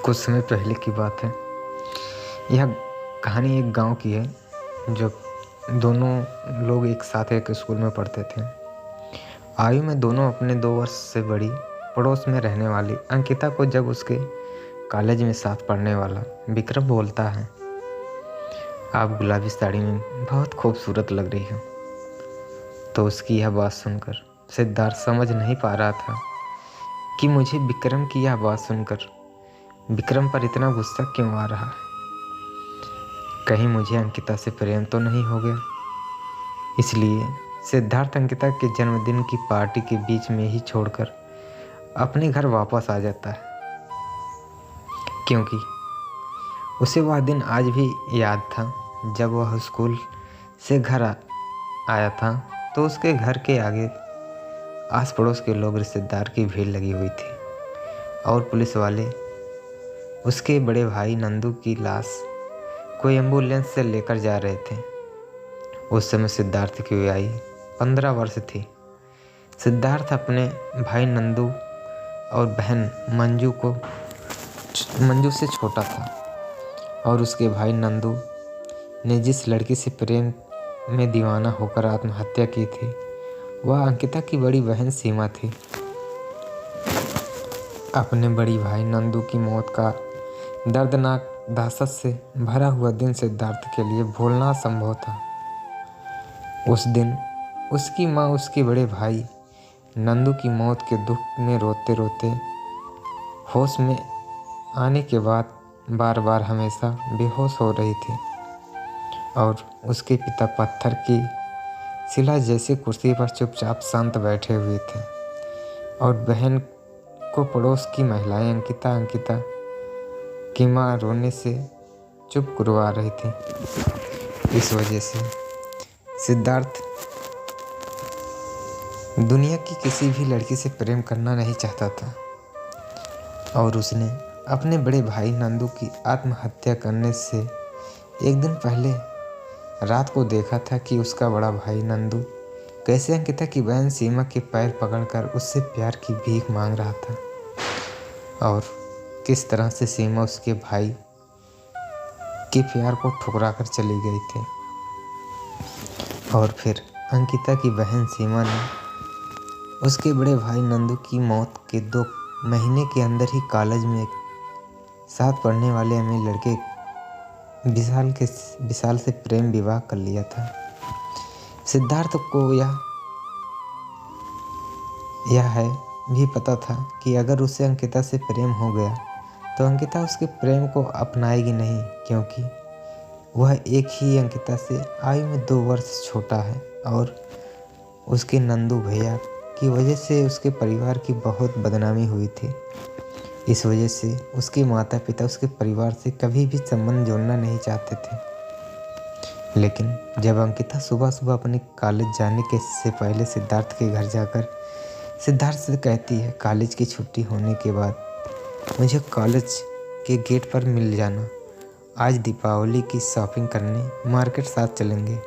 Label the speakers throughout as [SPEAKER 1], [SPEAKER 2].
[SPEAKER 1] कुछ समय पहले की बात है। यह कहानी एक गांव की है। जब दोनों लोग एक साथ एक स्कूल में पढ़ते थे। आयु में दोनों अपने 2 वर्ष से बड़ी पड़ोस में रहने वाली अंकिता को जब उसके कॉलेज में साथ पढ़ने वाला विक्रम बोलता है, आप गुलाबी साड़ी में बहुत खूबसूरत लग रही हो। तो उसकी यह बात सुनकर सिद्धार्थ समझ नहीं पा रहा था कि मुझे विक्रम की यह बात सुनकर विक्रम पर इतना गुस्सा क्यों आ रहा है। कहीं मुझे अंकिता से प्रेम तो नहीं हो गया। इसलिए सिद्धार्थ अंकिता के जन्मदिन की पार्टी के बीच में ही छोड़कर अपने घर वापस आ जाता है, क्योंकि उसे वह दिन आज भी याद था। जब वह स्कूल से घर आया था तो उसके घर के आगे आस पड़ोस के लोग, रिश्तेदार की भीड़ लगी हुई थी और पुलिस वाले उसके बड़े भाई नंदू की लाश को एम्बुलेंस से लेकर जा रहे थे। उस समय सिद्धार्थ की आयु 15 वर्ष थी। सिद्धार्थ अपने भाई नंदू और बहन मंजू से छोटा था और उसके भाई नंदू ने जिस लड़की से प्रेम में दीवाना होकर आत्महत्या की थी वह अंकिता की बड़ी बहन सीमा थी। अपने बड़ी भाई नंदू की मौत का दर्दनाक दहशत से भरा हुआ दिन सिद्धार्थ के लिए भूलना असंभव था। उस दिन उसकी माँ उसके बड़े भाई नंदू की मौत के दुख में रोते रोते होश में आने के बाद बार बार हमेशा बेहोश हो रही थी और उसके पिता पत्थर की शिला जैसी कुर्सी पर चुपचाप शांत बैठे हुए थे और बहन को पड़ोस की महिलाएं अंकिता की माँ रोने से चुप करवा रही थी। इस वजह से सिद्धार्थ दुनिया की किसी भी लड़की से प्रेम करना नहीं चाहता था और उसने अपने बड़े भाई नंदू की आत्महत्या करने से एक दिन पहले रात को देखा था कि उसका बड़ा भाई नंदू कैसे अंकिता की बहन सीमा के पैर पकड़कर उससे प्यार की भीख मांग रहा था और किस तरह से सीमा उसके भाई के प्यार को ठुकराकर चली गई थी। और फिर अंकिता की बहन सीमा ने उसके बड़े भाई नंदू की मौत के 2 महीने के अंदर ही कॉलेज में साथ पढ़ने वाले अमीर लड़के विशाल से प्रेम विवाह कर लिया था। सिद्धार्थ को यह है भी पता था कि अगर उसे अंकिता से प्रेम हो गया तो अंकिता उसके प्रेम को अपनाएगी नहीं, क्योंकि वह एक ही अंकिता से आयु में 2 वर्ष छोटा है और उसके नंदू भैया की वजह से उसके परिवार की बहुत बदनामी हुई थी। इस वजह से उसके माता पिता उसके परिवार से कभी भी संबंध जोड़ना नहीं चाहते थे। लेकिन जब अंकिता सुबह सुबह अपने कॉलेज जाने के से पहले सिद्धार्थ के घर जाकर सिद्धार्थ से कहती है, कॉलेज की छुट्टी होने के बाद मुझे कॉलेज के गेट पर मिल जाना, आज दीपावली की शॉपिंग करने मार्केट साथ चलेंगे।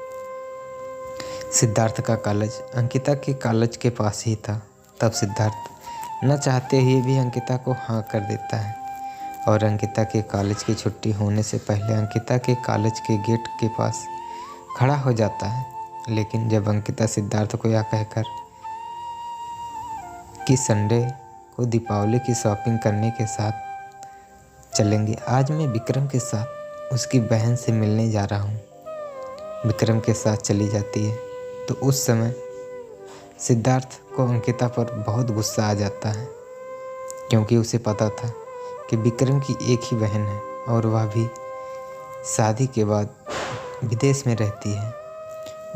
[SPEAKER 1] सिद्धार्थ का कॉलेज अंकिता के कॉलेज के पास ही था। तब सिद्धार्थ न चाहते हुए भी अंकिता को हाँ कर देता है और अंकिता के कॉलेज की छुट्टी होने से पहले अंकिता के कॉलेज के गेट के पास खड़ा हो जाता है। लेकिन जब अंकिता सिद्धार्थ को यह कहकर कि संडे को दीपावली की शॉपिंग करने के साथ चलेंगे, आज मैं विक्रम के साथ उसकी बहन से मिलने जा रहा हूँ, विक्रम के साथ चली जाती है, तो उस समय सिद्धार्थ को अंकिता पर बहुत गुस्सा आ जाता है, क्योंकि उसे पता था कि विक्रम की एक ही बहन है और वह भी शादी के बाद विदेश में रहती है।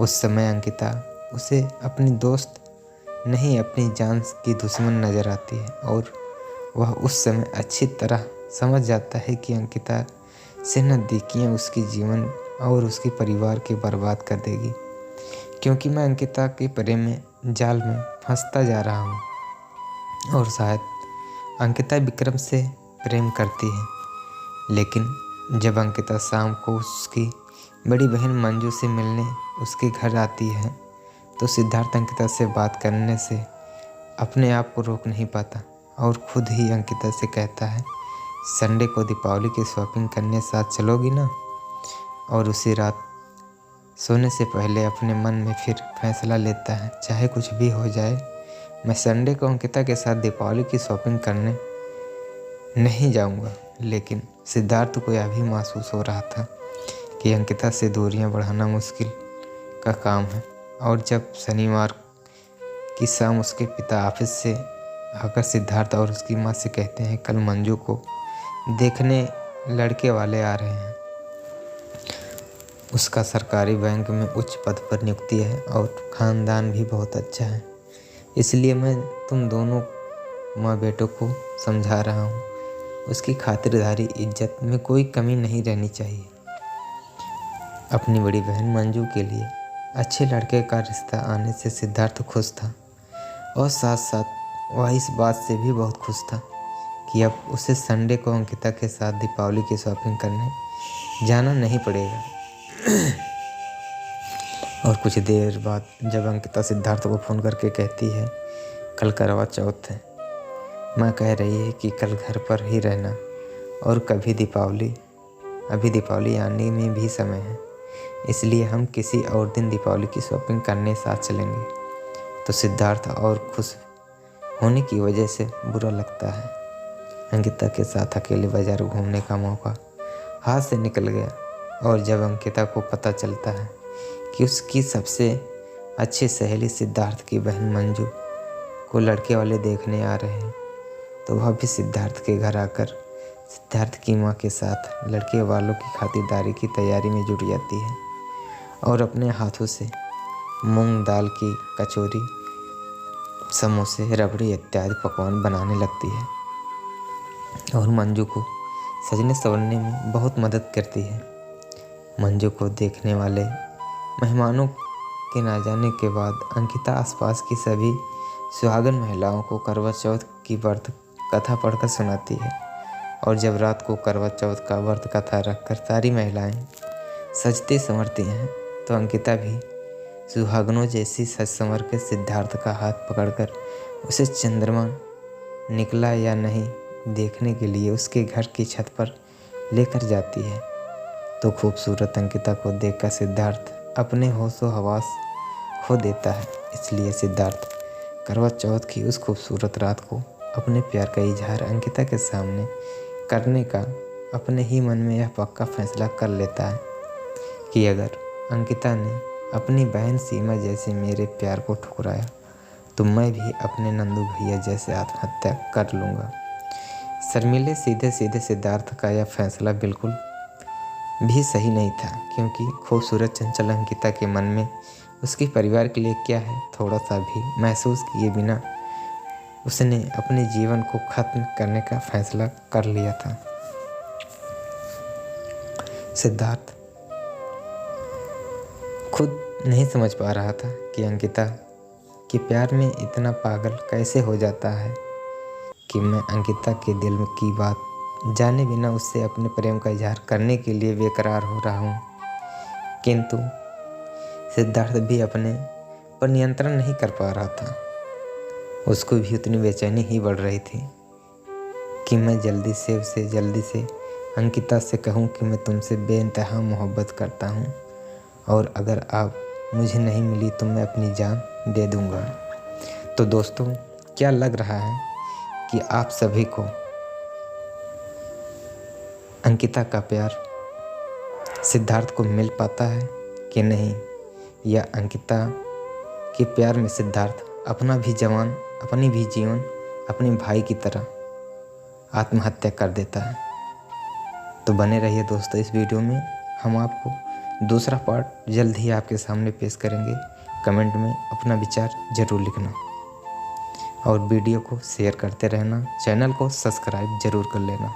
[SPEAKER 1] उस समय अंकिता उसे अपनी दोस्त नहीं, अपनी जान की दुश्मन नज़र आती है और वह उस समय अच्छी तरह समझ जाता है कि अंकिता से नज़दीकियाँ उसकी जीवन और उसके परिवार के बर्बाद कर देगी, क्योंकि मैं अंकिता के प्रेम में जाल में फंसता जा रहा हूँ और शायद अंकिता विक्रम से प्रेम करती है। लेकिन जब अंकिता शाम को उसकी बड़ी बहन मंजू से मिलने उसके घर आती है तो सिद्धार्थ अंकिता से बात करने से अपने आप को रोक नहीं पाता और खुद ही अंकिता से कहता है संडे को दीपावली की शॉपिंग करने साथ चलोगी ना? और उसी रात सोने से पहले अपने मन में फिर फैसला लेता है, चाहे कुछ भी हो जाए, मैं संडे को अंकिता के साथ दीपावली की शॉपिंग करने नहीं जाऊंगा। लेकिन सिद्धार्थ को यह भी महसूस हो रहा था कि अंकिता से दूरियां बढ़ाना मुश्किल का काम है। और जब शनिवार की शाम उसके पिता ऑफिस से आकर सिद्धार्थ और उसकी माँ से कहते हैं, कल मंजू को देखने लड़के वाले आ रहे हैं। उसका सरकारी बैंक में उच्च पद पर नियुक्ति है और ख़ानदान भी बहुत अच्छा है, इसलिए मैं तुम दोनों माँ बेटों को समझा रहा हूँ। उसकी खातिरदारी इज्जत में कोई कमी नहीं रहनी चाहिए। अपनी बड़ी बहन मंजू के लिए अच्छे लड़के का रिश्ता आने से सिद्धार्थ खुश था और साथ साथ वह इस बात से भी बहुत खुश था कि अब उसे संडे को अंकिता के साथ दीपावली की शॉपिंग करने जाना नहीं पड़ेगा। और कुछ देर बाद जब अंकिता सिद्धार्थ को फ़ोन करके कहती है, कल करवा चौथ है, माँ कह रही है कि कल घर पर ही रहना और अभी दीपावली आने में भी समय है, इसलिए हम किसी और दिन दीपावली की शॉपिंग करने साथ चलेंगे। तो सिद्धार्थ और खुश होने की वजह से बुरा लगता है। अंकिता के साथ अकेले बाजार घूमने का मौका हाथ से निकल गया और जब अंकिता को पता चलता है कि उसकी सबसे अच्छी सहेली सिद्धार्थ की बहन मंजू को लड़के वाले देखने आ रहे हैं, तो वह भी सिद्धार्थ के घर आकर सिद्धार्थ की माँ के साथ लड़के वालों की खातिरदारी की तैयारी में जुट जाती है और अपने हाथों से मूंग दाल की कचौरी, समोसे, रबड़ी इत्यादि पकवान बनाने लगती है और मंजू को सजने संवरने में बहुत मदद करती है। मंजू को देखने वाले मेहमानों के ना जाने के बाद अंकिता आसपास की सभी सुहागन महिलाओं को करवा चौथ की व्रत कथा पढ़कर सुनाती है। और जब रात को करवा चौथ का व्रत कथा रखकर सारी महिलाएं सजती संवरती हैं, तो अंकिता भी सुहागनों जैसी सज संवर के सिद्धार्थ का हाथ पकड़कर उसे चंद्रमा निकला या नहीं देखने के लिए उसके घर की छत पर लेकर जाती है। तो खूबसूरत अंकिता को देखकर सिद्धार्थ अपने होशो हवास खो देता है। इसलिए सिद्धार्थ करवा चौथ की उस खूबसूरत रात को अपने प्यार का इजहार अंकिता के सामने करने का अपने ही मन में यह पक्का फैसला कर लेता है कि अगर अंकिता ने अपनी बहन सीमा जैसे मेरे प्यार को ठुकराया, तो मैं भी अपने नंदू भैया जैसे आत्महत्या कर लूँगा। शर्मीले सीधे सीधे सिद्धार्थ का यह फैसला बिल्कुल भी सही नहीं था, क्योंकि खूबसूरत चंचल अंकिता के मन में उसके परिवार के लिए क्या है, थोड़ा सा भी महसूस किए बिना उसने अपने जीवन को खत्म करने का फैसला कर लिया था। सिद्धार्थ खुद नहीं समझ पा रहा था कि अंकिता के प्यार में इतना पागल कैसे हो जाता है कि मैं अंकिता के दिल की बात जाने बिना उससे अपने प्रेम का इजहार करने के लिए बेकरार हो रहा हूँ। किंतु सिद्धार्थ भी अपने पर नियंत्रण नहीं कर पा रहा था। उसको भी उतनी बेचैनी ही बढ़ रही थी कि मैं जल्दी से अंकिता से कहूँ कि मैं तुमसे बेइंतहा मोहब्बत करता हूँ और अगर आप मुझे नहीं मिली तो मैं अपनी जान दे दूँगा। तो दोस्तों, क्या लग रहा है कि आप सभी को अंकिता का प्यार सिद्धार्थ को मिल पाता है कि नहीं, या अंकिता के प्यार में सिद्धार्थ अपनी भी जीवन अपने भाई की तरह आत्महत्या कर देता है। तो बने रहिए दोस्तों इस वीडियो में, हम आपको दूसरा पार्ट जल्द ही आपके सामने पेश करेंगे। कमेंट में अपना विचार ज़रूर लिखना और वीडियो को शेयर करते रहना, चैनल को सब्सक्राइब ज़रूर कर लेना।